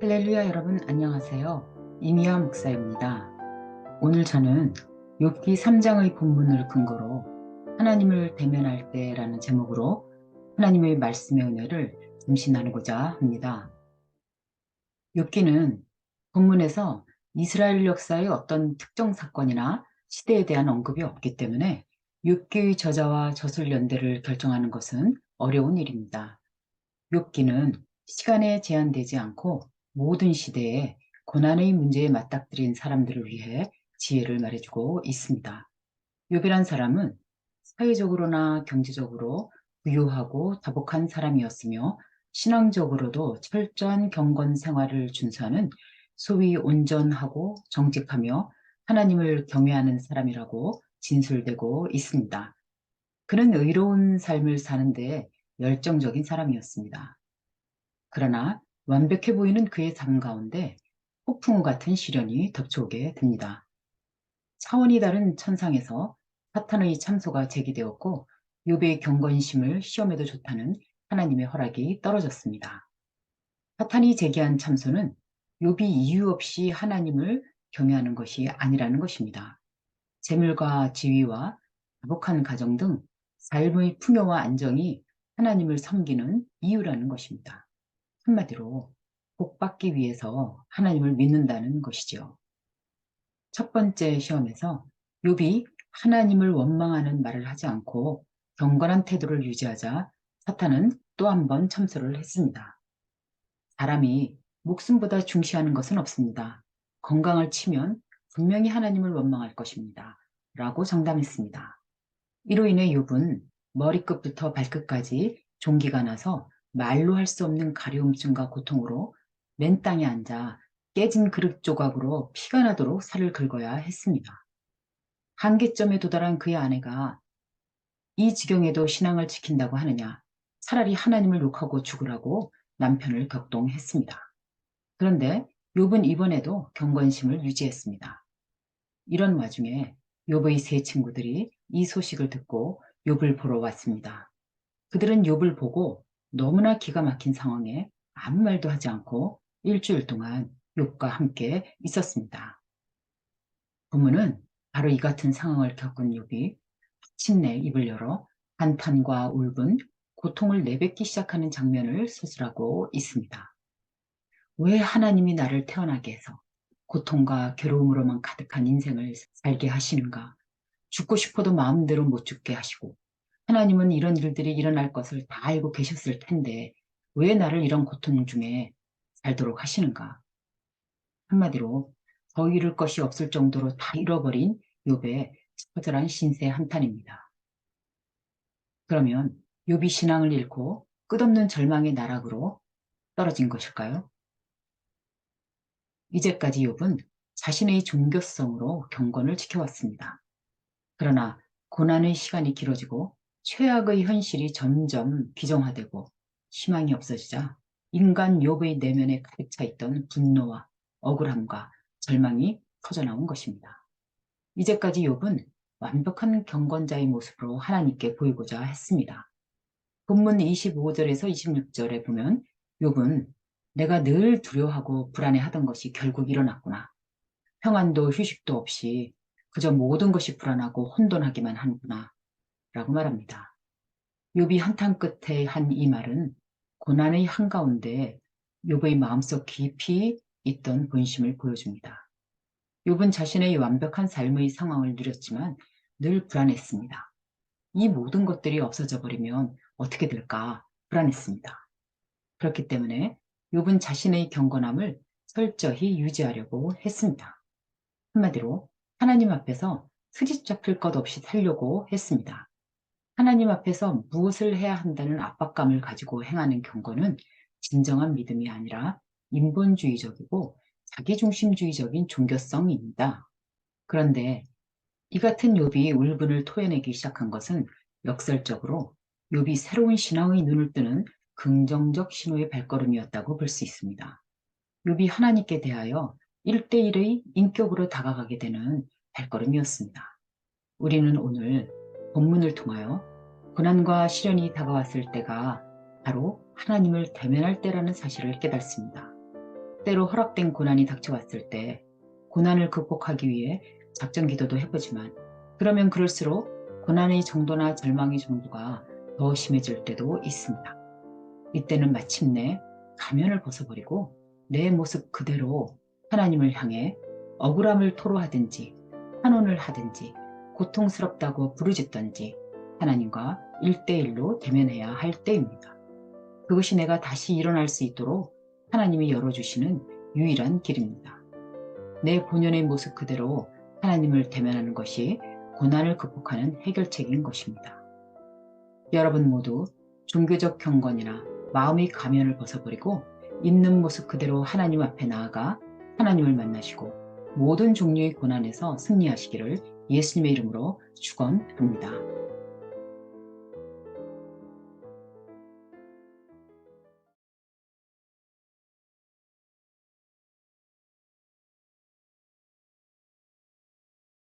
할렐루야 여러분 안녕하세요. 이미아 목사입니다. 오늘 저는 욥기 3장의 본문을 근거로 하나님을 대면할 때라는 제목으로 하나님의 말씀의 은혜를 잠시 나누고자 합니다. 욥기는 본문에서 이스라엘 역사의 어떤 특정 사건이나 시대에 대한 언급이 없기 때문에 욥기의 저자와 저술 연대를 결정하는 것은 어려운 일입니다. 욥기는 시간에 제한되지 않고 모든 시대에 고난의 문제에 맞닥뜨린 사람들을 위해 지혜를 말해주고 있습니다. 욥이란 사람은 사회적으로나 경제적으로 부유하고 다복한 사람이었으며 신앙적으로도 철저한 경건 생활을 준수하는 소위 온전하고 정직하며 하나님을 경외하는 사람이라고 진술되고 있습니다. 그는 의로운 삶을 사는 데 열정적인 사람이었습니다. 그러나 완벽해 보이는 그의 삶 가운데 폭풍우 같은 시련이 덮쳐오게 됩니다. 차원이 다른 천상에서 사탄의 참소가 제기되었고 욥의 경건심을 시험해도 좋다는 하나님의 허락이 떨어졌습니다. 사탄이 제기한 참소는 욥이 이유 없이 하나님을 경외하는 것이 아니라는 것입니다. 재물과 지위와 다복한 가정 등 삶의 풍요와 안정이 하나님을 섬기는 이유라는 것입니다. 한마디로 복받기 위해서 하나님을 믿는다는 것이지요. 첫 번째 시험에서 욥이 하나님을 원망하는 말을 하지 않고 경건한 태도를 유지하자 사탄은 또 한 번 참소를 했습니다. 사람이 목숨보다 중시하는 것은 없습니다. 건강을 치면 분명히 하나님을 원망할 것입니다. 라고 장담했습니다. 이로 인해 욥은 머리끝부터 발끝까지 종기가 나서 말로 할 수 없는 가려움증과 고통으로 맨 땅에 앉아 깨진 그릇 조각으로 피가 나도록 살을 긁어야 했습니다. 한계점에 도달한 그의 아내가 이 지경에도 신앙을 지킨다고 하느냐, 차라리 하나님을 욕하고 죽으라고 남편을 격동했습니다. 그런데 욥은 이번에도 경건심을 유지했습니다. 이런 와중에 욥의 세 친구들이 이 소식을 듣고 욥을 보러 왔습니다. 그들은 욥을 보고 너무나 기가 막힌 상황에 아무 말도 하지 않고 일주일 동안 욥과 함께 있었습니다. 본문은 바로 이 같은 상황을 겪은 욥이 마침내 입을 열어 한탄과 울분, 고통을 내뱉기 시작하는 장면을 서술하고 있습니다. 왜 하나님이 나를 태어나게 해서 고통과 괴로움으로만 가득한 인생을 살게 하시는가? 죽고 싶어도 마음대로 못 죽게 하시고 하나님은 이런 일들이 일어날 것을 다 알고 계셨을 텐데 왜 나를 이런 고통 중에 살도록 하시는가? 한마디로 더 잃을 것이 없을 정도로 다 잃어버린 욥의 처절한 신세 한탄입니다. 그러면 욥이 신앙을 잃고 끝없는 절망의 나락으로 떨어진 것일까요? 이제까지 욥은 자신의 종교성으로 경건을 지켜왔습니다. 그러나 고난의 시간이 길어지고 최악의 현실이 점점 비정화되고 희망이 없어지자 인간 욥의 내면에 가득 차 있던 분노와 억울함과 절망이 터져나온 것입니다. 이제까지 욥은 완벽한 경건자의 모습으로 하나님께 보이고자 했습니다. 본문 25절에서 26절에 보면 욥은 내가 늘 두려워하고 불안해하던 것이 결국 일어났구나. 평안도 휴식도 없이 그저 모든 것이 불안하고 혼돈하기만 하는구나 라고 말합니다. 욥이 한탄 끝에 한 이 말은 고난의 한가운데 욥의 마음속 깊이 있던 본심을 보여줍니다. 욥은 자신의 완벽한 삶의 상황을 누렸지만 늘 불안했습니다. 이 모든 것들이 없어져 버리면 어떻게 될까 불안했습니다. 그렇기 때문에 욥은 자신의 경건함을 철저히 유지하려고 했습니다. 한마디로 하나님 앞에서 트집 잡힐 것 없이 살려고 했습니다. 하나님 앞에서 무엇을 해야 한다는 압박감을 가지고 행하는 경건은 진정한 믿음이 아니라 인본주의적이고 자기중심주의적인 종교성입니다. 그런데 이 같은 욥이 울분을 토해내기 시작한 것은 역설적으로 욥이 새로운 신앙의 눈을 뜨는 긍정적 신호의 발걸음이었다고 볼 수 있습니다. 욥이 하나님께 대하여 1대1의 인격으로 다가가게 되는 발걸음이었습니다. 우리는 오늘 본문을 통하여 고난과 시련이 다가왔을 때가 바로 하나님을 대면할 때라는 사실을 깨닫습니다. 때로 허락된 고난이 닥쳐왔을 때 고난을 극복하기 위해 작전 기도도 해보지만 그러면 그럴수록 고난의 정도나 절망의 정도가 더 심해질 때도 있습니다. 이때는 마침내 가면을 벗어버리고 내 모습 그대로 하나님을 향해 억울함을 토로하든지 환원을 하든지 고통스럽다고 부르짖든지 하나님과 1대1로 대면해야 할 때입니다. 그것이 내가 다시 일어날 수 있도록 하나님이 열어주시는 유일한 길입니다. 내 본연의 모습 그대로 하나님을 대면하는 것이 고난을 극복하는 해결책인 것입니다. 여러분 모두 종교적 경건이나 마음의 가면을 벗어버리고 있는 모습 그대로 하나님 앞에 나아가 하나님을 만나시고 모든 종류의 고난에서 승리하시기를 예수님의 이름으로 축원합니다.